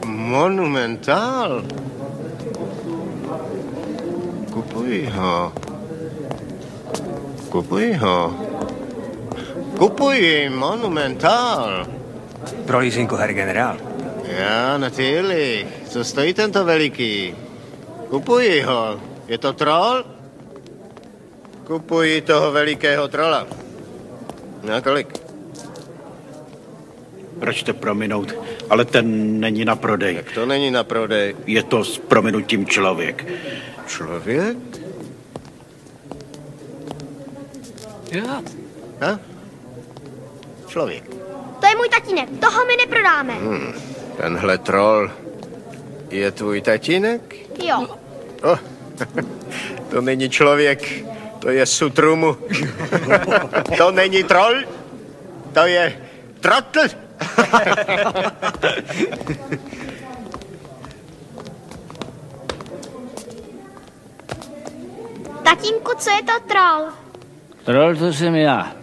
Monumentál. Kupuji ho. Kupuji monumentál. Pro lízinku, herr generál. Já, natürlich. Co stojí tento veliký? Kupuji ho. Je to troll? Kupuji toho velikého trola. Na kolik? Pročte prominout, ale ten není na prodej. Jak to není na prodej? Je to s prominutím člověk. Člověk? Já. Ha? Člověk. To je můj tatínek, toho my neprodáme. Tenhle troll je tvůj tatínek? Jo. Oh, to není člověk, to je sutrumu. To není troll, to je trotl. Tatínku, co je to troll? Troll, to jsem já.